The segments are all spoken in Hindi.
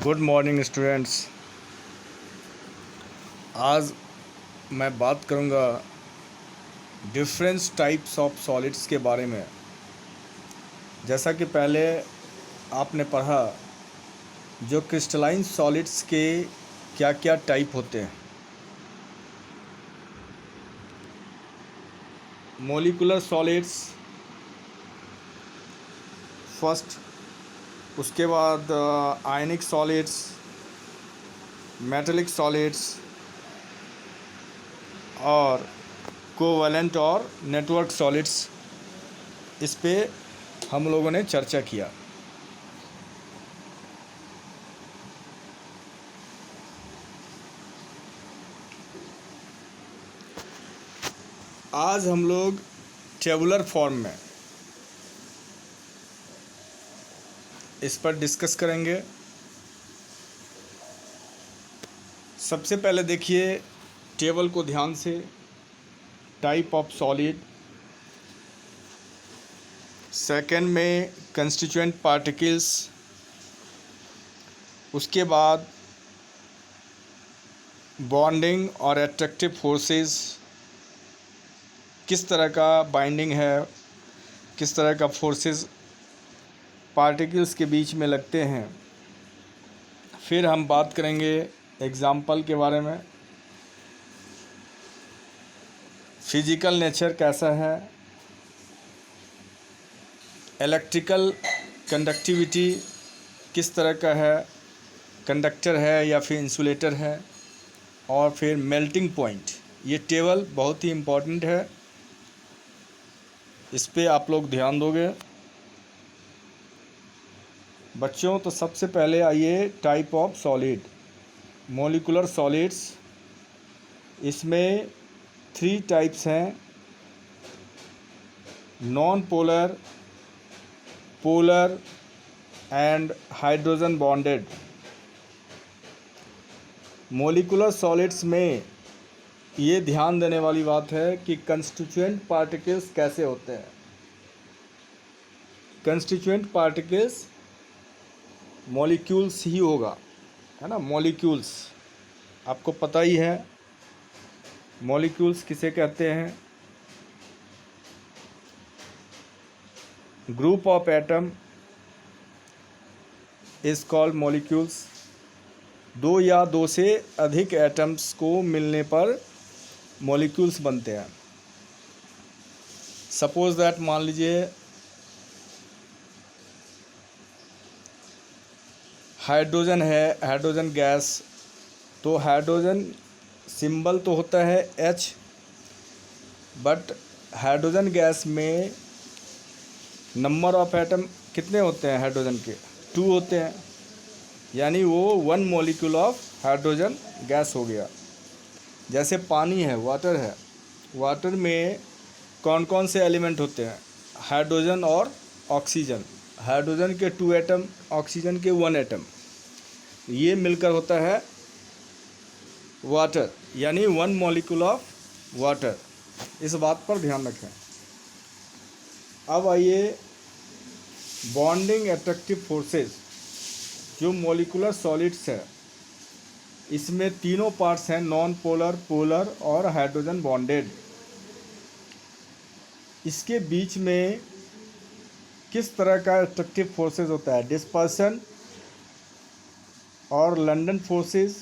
Good morning students. आज मैं बात करूंगा डिफरेंस टाइप्स ऑफ सॉलिड्स के बारे में। जैसा कि पहले आपने पढ़ा जो क्रिस्टलाइन सॉलिड्स के क्या क्या टाइप होते हैं। मॉलिक्यूलर सॉलिड्स फर्स्ट, उसके बाद आयनिक सॉलिड्स, मेटेलिक सॉलिड्स और कोवैलेंट और नेटवर्क सॉलिड्स। इस पे हम लोगों ने चर्चा किया। आज हम लोग टेबुलर फॉर्म में इस पर डिस्कस करेंगे। सबसे पहले देखिए टेबल को ध्यान से। टाइप ऑफ सॉलिड, सेकंड में कंस्टिट्यूएंट पार्टिकल्स, उसके बाद बॉन्डिंग और एट्रैक्टिव फोर्सेस, किस तरह का बाइंडिंग है, किस तरह का फोर्सेस पार्टिकल्स के बीच में लगते हैं। फिर हम बात करेंगे एग्जाम्पल के बारे में, फिजिकल नेचर कैसा है, इलेक्ट्रिकल कंडक्टिविटी किस तरह का है, कंडक्टर है या फिर इंसुलेटर है, और फिर मेल्टिंग पॉइंट। ये टेबल बहुत ही इम्पोर्टेंट है, इस पे आप लोग ध्यान दोगे बच्चों। तो सबसे पहले आइए type of solid, molecular solids. इसमें 3 टाइप्स हैं: non polar, polar and hydrogen bonded. Molecular solids में ये ध्यान देने वाली बात है कि कंस्टिट्यूएंट पार्टिकल्स कैसे होते हैं। कंस्टिट्यूएंट पार्टिकल्स मॉलिक्यूल्स ही होगा, है ना। मॉलिक्यूल्स आपको पता ही है, मॉलिक्यूल्स किसे कहते हैं। Group of atom is called molecules. 2 या 2 से अधिक एटम्स को मिलने पर मॉलिक्यूल्स बनते हैं। सपोज दैट, मान लीजिए हाइड्रोजन है, हाइड्रोजन गैस। तो हाइड्रोजन सिंबल तो होता है H, बट हाइड्रोजन गैस में नंबर ऑफ एटम कितने होते हैं हाइड्रोजन के? 2 होते हैं, यानी वो 1 मॉलिक्यूल ऑफ हाइड्रोजन गैस हो गया। जैसे पानी है, वाटर है, वाटर में कौन कौन से एलिमेंट होते हैं? हाइड्रोजन और ऑक्सीजन। हाइड्रोजन के 2 एटम, ऑक्सीजन के 1 एटम, ये मिलकर होता है वाटर, यानी 1 मॉलिक्यूल ऑफ वाटर। इस बात पर ध्यान रखें। अब आइए बॉन्डिंग एट्रैक्टिव फोर्सेस। जो मॉलिक्यूलर सॉलिड्स है इसमें तीनों पार्ट्स हैं: नॉन पोलर, पोलर और हाइड्रोजन बॉन्डेड। इसके बीच में किस तरह का एट्रैक्टिव फोर्सेस होता है? डिस्पर्सन और लंडन फोर्सेस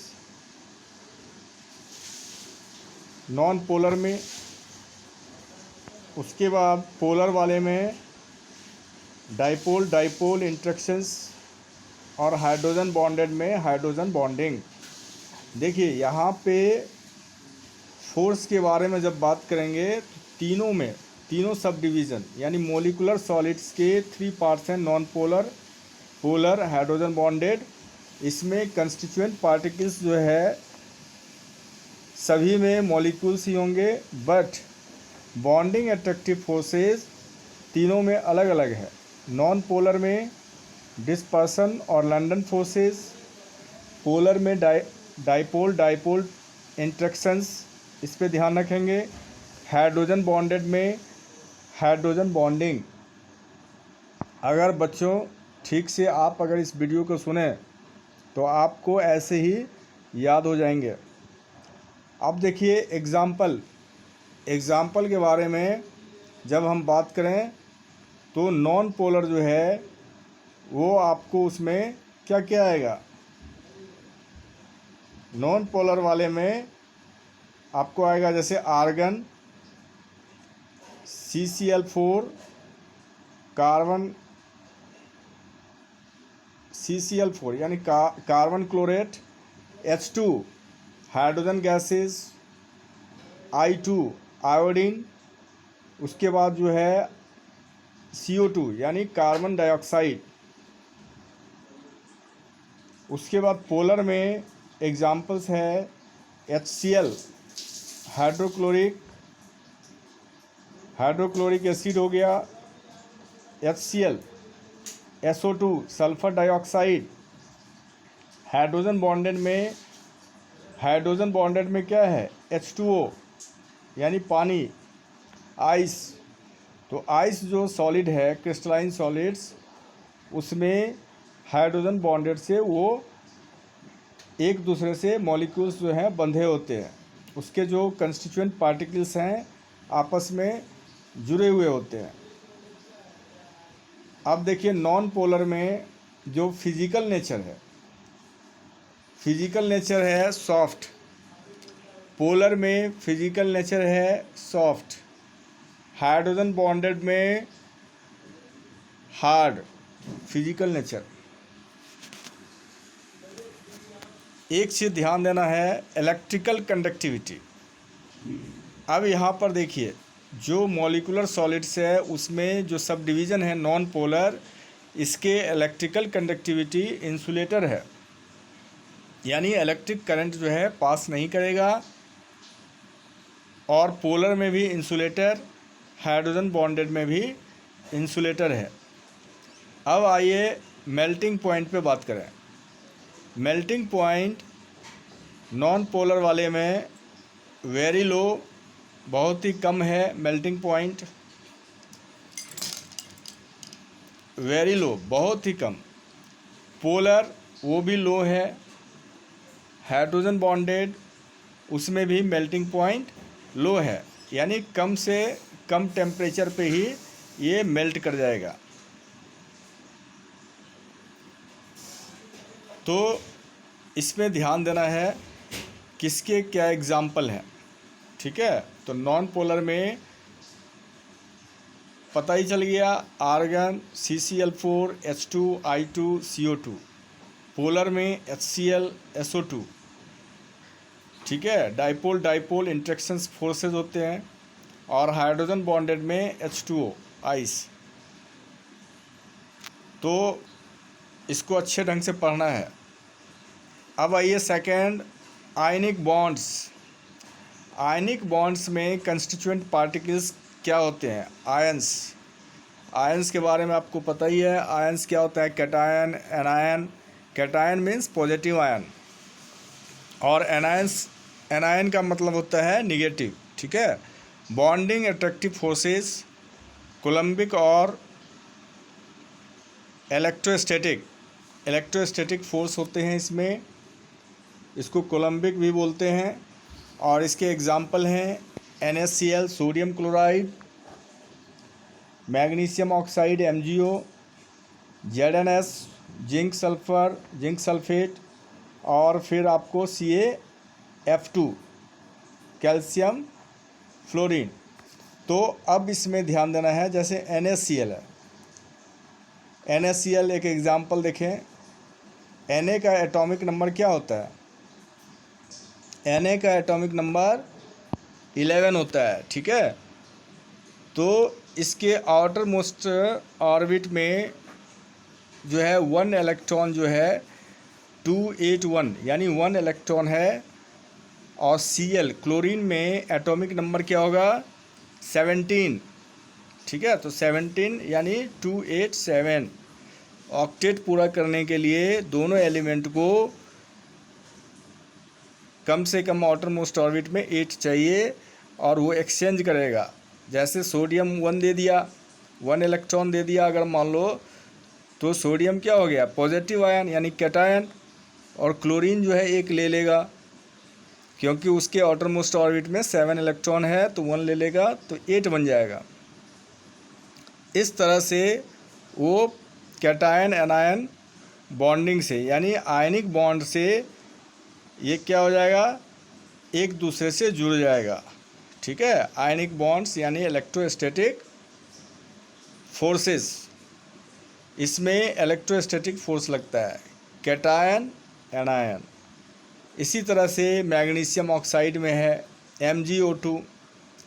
नॉन पोलर में। उसके बाद पोलर वाले में डाइपोल डाइपोल इंटरेक्शंस, और हाइड्रोजन बॉन्डेड में हाइड्रोजन बॉन्डिंग। देखिए यहाँ पे फोर्स के बारे में जब बात करेंगे तो तीनों सब डिवीज़न, यानी मॉलिक्यूलर सॉलिड्स के 3 पार्ट्स हैं: non polar, polar, hydrogen bonded. इसमें कंस्टिट्यूएंट पार्टिकल्स जो है सभी में मॉलिक्यूल्स ही होंगे, बट बॉन्डिंग एट्रैक्टिव फोर्सेस तीनों में अलग अलग है। नॉन पोलर में डिस्पर्सन और लंडन फोर्सेस, पोलर में डाइपोल डाइपोल इंटरेक्शंस, इस पे ध्यान रखेंगे। हाइड्रोजन बॉन्डेड में हाइड्रोजन बॉन्डिंग। अगर बच्चों ठीक से आप अगर इस वीडियो को सुने तो आपको ऐसे ही याद हो जाएंगे। अब देखिए एग्ज़ाम्पल के बारे में जब हम बात करें तो नॉन पोलर जो है वो आपको उसमें क्या क्या आएगा। नॉन पोलर वाले में आपको आएगा जैसे आर्गन, CCl4, कार्बन CCl4 यानी carbon chlorate, H2 hydrogen gases, I2 iodine, उसके बाद जो है CO2 यानी कार्बन डाइऑक्साइड। उसके बाद पोलर में एग्जाम्पल्स है HCl हाइड्रोक्लोरिक एसिड हो गया, HCl, SO2 sulphur dioxide. Hydrogen bonded में क्या है H2O यानी पानी, आइस। तो आइस जो सॉलिड है क्रिस्टलाइन सॉलिड्स, उसमें हाइड्रोजन बॉन्डेड से वो एक दूसरे से मॉलिक्यूल्स जो हैं बंधे होते हैं, उसके जो कंस्टिट्यूएंट पार्टिकल्स हैं आपस में जुड़े हुए होते हैं। अब देखिए नॉन पोलर में जो फिजिकल नेचर है सॉफ्ट, पोलर में फिजिकल नेचर है सॉफ्ट, हाइड्रोजन बॉन्डेड में हार्ड फिजिकल नेचर। एक चीज़ ध्यान देना है, इलेक्ट्रिकल कंडक्टिविटी। अब यहाँ पर देखिए जो मॉलिक्यूलर सॉलिड्स है उसमें जो सब डिवीज़न है नॉन पोलर, इसके इलेक्ट्रिकल कंडक्टिविटी इंसुलेटर है, यानी इलेक्ट्रिक करंट जो है पास नहीं करेगा। और पोलर में भी इंसुलेटर, हाइड्रोजन बॉन्डेड में भी इंसुलेटर है। अब आइए मेल्टिंग पॉइंट पे बात करें। मेल्टिंग पॉइंट नॉन पोलर वाले में वेरी लो, बहुत ही कम है मेल्टिंग पॉइंट, वेरी लो बहुत ही कम। पोलर वो भी लो है। हाइड्रोजन बॉन्डेड उसमें भी मेल्टिंग पॉइंट लो है, यानी कम से कम टेम्परेचर पे ही ये मेल्ट कर जाएगा। तो इसमें ध्यान देना है किसके क्या एग्जाम्पल हैं, ठीक है। तो नॉन पोलर में पता ही चल गया, argon, CCl4, H2, I2, CO2। Polar में HCl, SO2, ठीक है। डाइपोल इंटरेक्शंस फोर्सेस होते हैं। और हाइड्रोजन बॉन्डेड में H2O आइस। तो इसको अच्छे ढंग से पढ़ना है। अब आइए सेकंड, आयनिक बॉन्ड्स में कंस्टिट्यूएंट पार्टिकल्स क्या होते हैं, आयंस के बारे में आपको पता ही है। आयंस क्या होता है, cation, anion. Cation means positive ion, और एनायन का मतलब होता है निगेटिव, ठीक है। बॉन्डिंग अट्रैक्टिव फोर्सेस, कोलम्बिक और इलेक्ट्रोस्टैटिक फोर्स होते हैं इसमें, इसको कोलम्बिक भी बोलते हैं। और इसके एग्जाम्पल हैं NaCl sodium chloride, magnesium oxide MgO, ZnS zinc sulphate, और फिर आपको CaF2 कैल्शियम फ्लोरीन। तो अब इसमें ध्यान देना है, जैसे NaCl है, NaCl एक एग्जाम्पल देखें। Na का एटॉमिक नंबर क्या होता है, Na का एटॉमिक नंबर 11 होता है, ठीक है। तो इसके आउटर मोस्ट ऑर्बिट में जो है 1 इलेक्ट्रॉन जो है 281 यानी 1 इलेक्ट्रॉन है। और Cl क्लोरीन में एटॉमिक नंबर क्या होगा 17, ठीक है। तो 17 यानी 287। ऑक्टेट पूरा करने के लिए दोनों एलिमेंट को कम से कम आउटर मोस्ट ऑर्बिट में 8 चाहिए, और वो एक्सचेंज करेगा। जैसे सोडियम 1 दे दिया, 1 इलेक्ट्रॉन दे दिया अगर मान लो, तो सोडियम क्या हो गया पॉजिटिव आयन यानी कैटायन, और क्लोरीन जो है 1 ले लेगा, क्योंकि उसके आउटरमोस्ट ऑर्बिट में 7 इलेक्ट्रॉन है, तो 1 ले लेगा तो 8 बन जाएगा। इस तरह से वो कैटायन एनायन बॉन्डिंग से, यानी आयनिक बॉन्ड से ये क्या हो जाएगा, एक दूसरे से जुड़ जाएगा। ठीक है, आयनिक बॉन्ड्स यानी इलेक्ट्रोस्टैटिक फोर्सेस, इसमें इलेक्ट्रोस्टैटिक फोर्स लगता है, कैटायन एनायन। इसी तरह से मैग्नीशियम ऑक्साइड में है MgO2,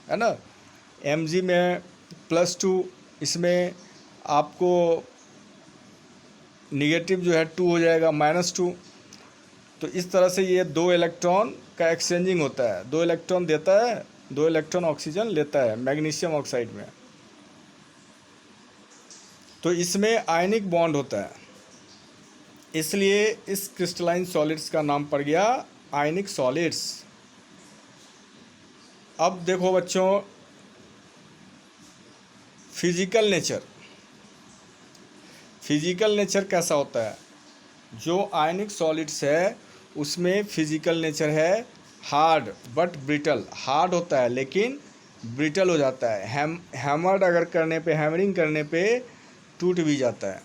है ना, Mg में +2, इसमें आपको निगेटिव जो है 2 हो जाएगा, -2। तो इस तरह से ये 2 इलेक्ट्रॉन का एक्सचेंजिंग होता है, 2 इलेक्ट्रॉन देता है, 2 इलेक्ट्रॉन ऑक्सीजन लेता है मैग्नीशियम ऑक्साइड में। तो इसमें आयनिक बॉन्ड होता है, इसलिए इस क्रिस्टलाइन सॉलिड्स का नाम पड़ गया आयनिक सॉलिड्स। अब देखो बच्चों, फिजिकल नेचर कैसा होता है। जो आयनिक सॉलिड्स है उसमें फिजिकल नेचर है हार्ड बट ब्रिटल। हार्ड होता है लेकिन ब्रिटल हो जाता है, हैमर्ड अगर करने पे, हैमरिंग करने पे टूट भी जाता है।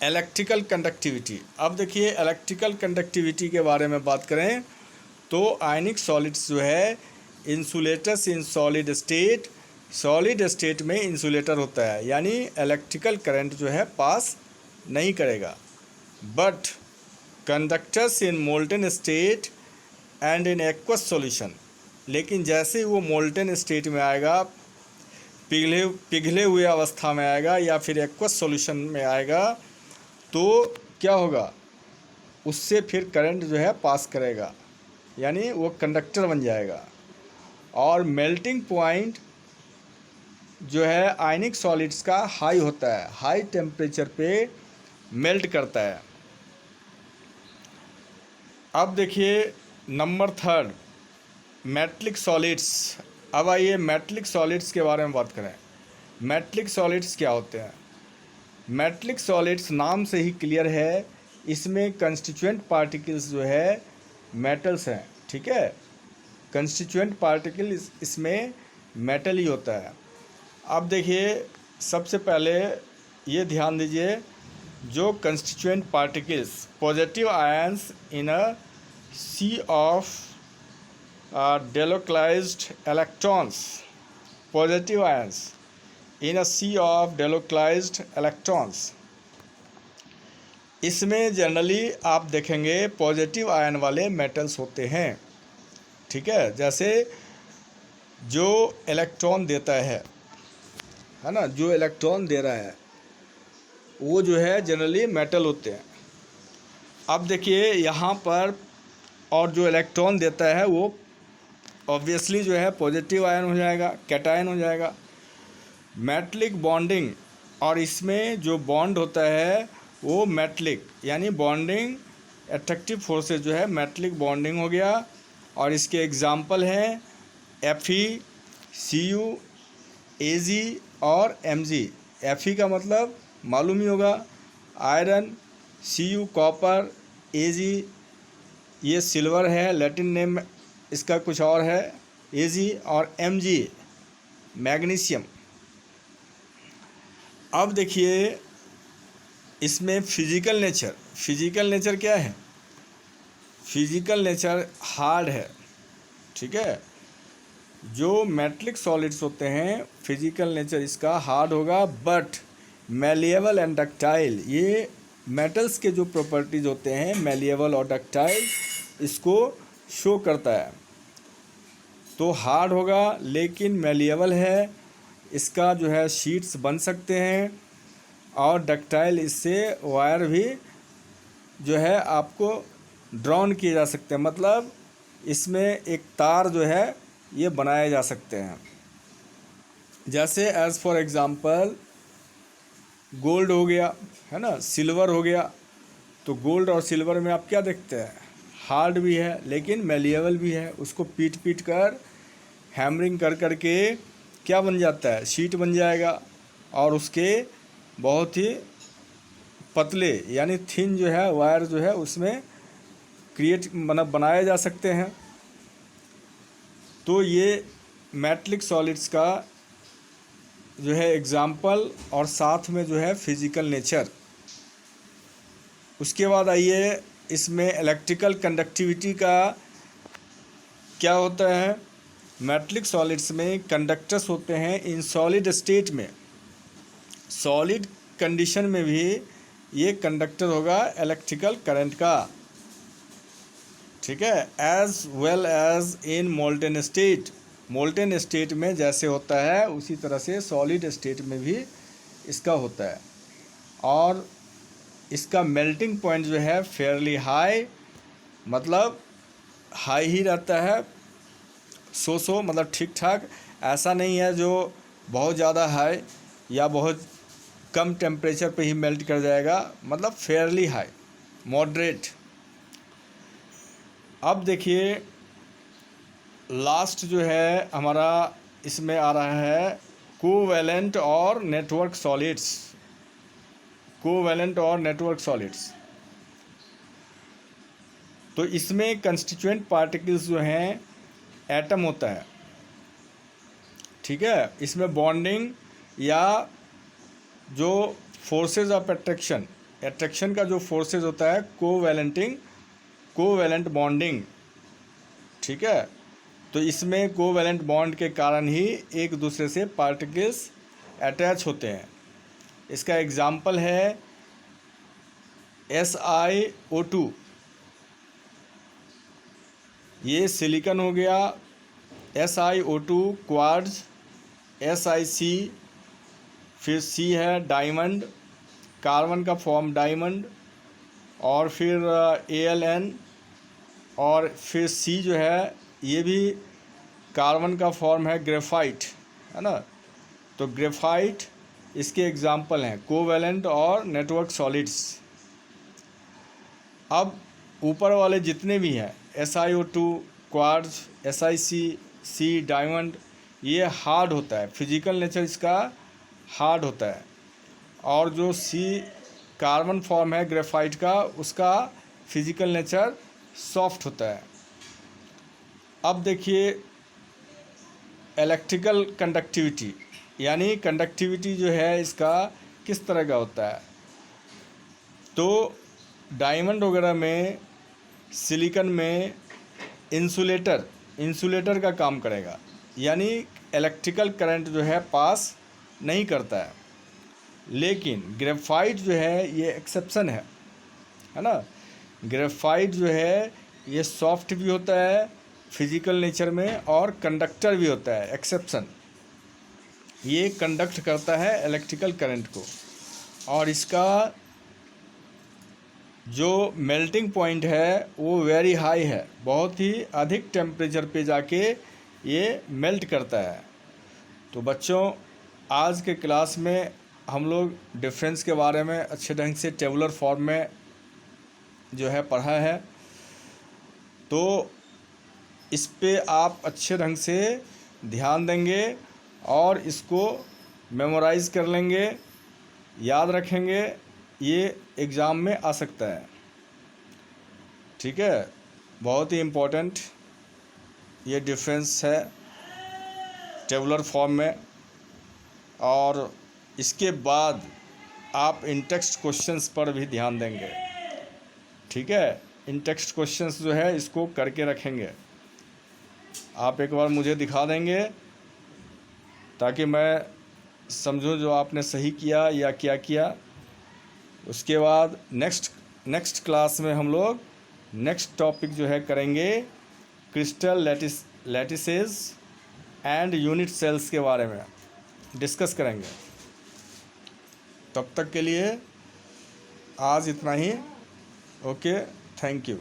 इलेक्ट्रिकल कंडक्टिविटी, अब देखिए इलेक्ट्रिकल कंडक्टिविटी के बारे में बात करें तो आयनिक सॉलिड्स जो है insulators in solid state, solid state में इंसुलेटर होता है, यानी इलेक्ट्रिकल करंट जो है पास नहीं करेगा। But conductors in molten state and in aqueous solution, लेकिन जैसे ही वो मोल्टेन स्टेट में आएगा, पिघले हुए अवस्था में आएगा या फिर एक्वस सॉल्यूशन में आएगा, तो क्या होगा, उससे फिर करंट जो है पास करेगा, यानी वो कंडक्टर बन जाएगा। और मेल्टिंग पॉइंट जो है आयनिक सॉलिड्स का हाई होता है, हाई टेम्परेचर पे मेल्ट करता है। अब देखिए नंबर 3 मेटलिक सॉलिड्स। अब आइए मेटलिक सॉलिड्स के बारे में बात करें। मेटलिक सॉलिड्स क्या होते हैं। मेटलिक सॉलिड्स नाम से ही क्लियर है, इसमें कंस्टिट्यूएंट पार्टिकल्स जो है मेटल्स हैं। ठीक है, कंस्टिट्यूएंट पार्टिकल इसमें मेटल ही होता है। अब देखिए सबसे पहले ये ध्यान दीजिए, जो constituent particles, positive ions in a sea of delocalised electrons, positive ions in a sea of delocalised electrons, इसमें जनरली आप देखेंगे पॉजिटिव आयन वाले मेटल्स होते हैं। ठीक है, जैसे जो इलेक्ट्रॉन देता है ना, जो इलेक्ट्रॉन दे रहा है वो जो है जनरली मेटल होते हैं। अब देखिए यहाँ पर, और जो इलेक्ट्रॉन देता है वो ऑब्वियसली जो है पॉजिटिव आयन हो जाएगा, कैटायन हो जाएगा। मेटलिक बॉन्डिंग, और इसमें जो बॉन्ड होता है वो मेटलिक, यानी बॉन्डिंग अट्रैक्टिव फोर्सेस जो है मेटलिक बॉन्डिंग हो गया। और इसके एग्जाम्पल हैं Fe, Cu, Ag और Mg। Fe का मतलब मालूम ही होगा, आयरन, Cu कॉपर, Ag ये सिल्वर है, लैटिन नेम इसका कुछ और है Ag, और Mg मैग्नीशियम। अब देखिए इसमें फिजिकल नेचर क्या है। फिजिकल नेचर हार्ड है। ठीक है, जो मेटलिक सॉलिड्स होते हैं फिजिकल नेचर इसका हार्ड होगा, बट मैलिएबल एंड डक्टाइल, ये मेटल्स के जो प्रॉपर्टीज़ होते हैं मैलिएबल और डक्टाइल, इसको शो करता है। तो हार्ड होगा लेकिन मैलिएबल है, इसका जो है शीट्स बन सकते हैं, और डक्टाइल, इससे वायर भी जो है आपको ड्रॉन किए जा सकते हैं, मतलब इसमें एक तार जो है ये बनाए जा सकते हैं। जैसे एज़ फॉर एग्ज़ाम्पल गोल्ड हो गया, है ना, सिल्वर हो गया। तो गोल्ड और सिल्वर में आप क्या देखते हैं, हार्ड भी है लेकिन मैलिएबल भी है। उसको पीट कर हैमरिंग कर के क्या बन जाता है, शीट बन जाएगा, और उसके बहुत ही पतले यानी थिन जो है वायर जो है उसमें क्रिएट मतलब बनाए जा सकते हैं। तो ये मेटलिक सॉलिड्स का जो है एग्जाम्पल और साथ में जो है फिजिकल नेचर। उसके बाद आइए इसमें इलेक्ट्रिकल कंडक्टिविटी का क्या होता है। मेटलिक सॉलिड्स में कंडक्टर्स होते हैं इन सॉलिड स्टेट में, सॉलिड कंडीशन में भी ये कंडक्टर होगा इलेक्ट्रिकल करंट का, ठीक है। As well as in molten state, molten state में जैसे होता है उसी तरह से सॉलिड स्टेट में भी इसका होता है। और इसका मेल्टिंग पॉइंट जो है फेयरली हाई, मतलब हाई ही रहता है, सो मतलब ठीक ठाक, ऐसा नहीं है जो बहुत ज़्यादा हाई या बहुत कम टेम्परेचर पे ही मेल्ट कर जाएगा, मतलब फेयरली हाई, मॉडरेट। अब देखिए लास्ट जो है हमारा इसमें आ रहा है कोवैलेंट और नेटवर्क सॉलिड्स, कोवैलेंट और नेटवर्क सॉलिड्स। तो इसमें कंस्टिट्यूएंट पार्टिकल्स जो हैं एटम होता है, ठीक है। इसमें बॉन्डिंग या जो फोर्सेस ऑफ अट्रैक्शन का जो फोर्सेस होता है कोवैलेंट बॉन्डिंग, ठीक है। तो इसमें कोवैलेंट बॉन्ड के कारण ही एक दूसरे से पार्टिकल्स अटैच होते हैं। इसका एग्जाम्पल है SiO2, ये सिलिकॉन हो गया, SiO2 क्वार्ट्ज, SiC, फिर C है डायमंड, कार्बन का फॉर्म डायमंड, और फिर Al, और फिर C जो है ये भी कार्बन का फॉर्म है ग्रेफाइट, है ना। तो ग्रेफाइट इसके एग्जाम्पल हैं कोवैलेंट और नेटवर्क सॉलिड्स। अब ऊपर वाले जितने भी हैं SiO2 quartz, SiC, C diamond, ये हार्ड होता है, फिजिकल नेचर इसका हार्ड होता है। और जो C कार्बन फॉर्म है ग्रेफाइट का, उसका फिजिकल नेचर सॉफ्ट होता है। अब देखिए इलेक्ट्रिकल कंडक्टिविटी, यानी कंडक्टिविटी जो है इसका किस तरह का होता है। तो डायमंड वगैरह में, सिलिकॉन में इंसुलेटर का काम करेगा, यानी इलेक्ट्रिकल करंट जो है पास नहीं करता है। लेकिन ग्रेफाइट जो है ये एक्सेप्शन है ना। ग्रेफाइट जो है ये सॉफ्ट भी होता है फिजिकल नेचर में और कंडक्टर भी होता है, एक्सेप्शन। ये कंडक्ट करता है इलेक्ट्रिकल करंट को, और इसका जो मेल्टिंग पॉइंट है वो वेरी हाई है, बहुत ही अधिक टेम्परेचर पे जाके ये मेल्ट करता है। तो बच्चों आज के क्लास में हम लोग डिफरेंस के बारे में अच्छे ढंग से टेबुलर फॉर्म में जो है पढ़ा है। तो इस पे आप अच्छे ढंग से ध्यान देंगे और इसको मेमोराइज़ कर लेंगे, याद रखेंगे, ये एग्ज़ाम में आ सकता है, ठीक है। बहुत ही इम्पोर्टेंट ये डिफरेंस है टेबुलर फॉर्म में। और इसके बाद आप इन टेक्स्ट क्वेश्चंस पर भी ध्यान देंगे, ठीक है। इन टेक्स्ट क्वेश्चंस जो है इसको करके रखेंगे, आप एक बार मुझे दिखा देंगे ताकि मैं समझूं जो आपने सही किया या क्या किया। उसके बाद नेक्स्ट क्लास में हम लोग नेक्स्ट टॉपिक जो है करेंगे crystal lattices and unit sales के बारे में डिस्कस करेंगे। तब तक के लिए आज इतना ही। Okay, thank you.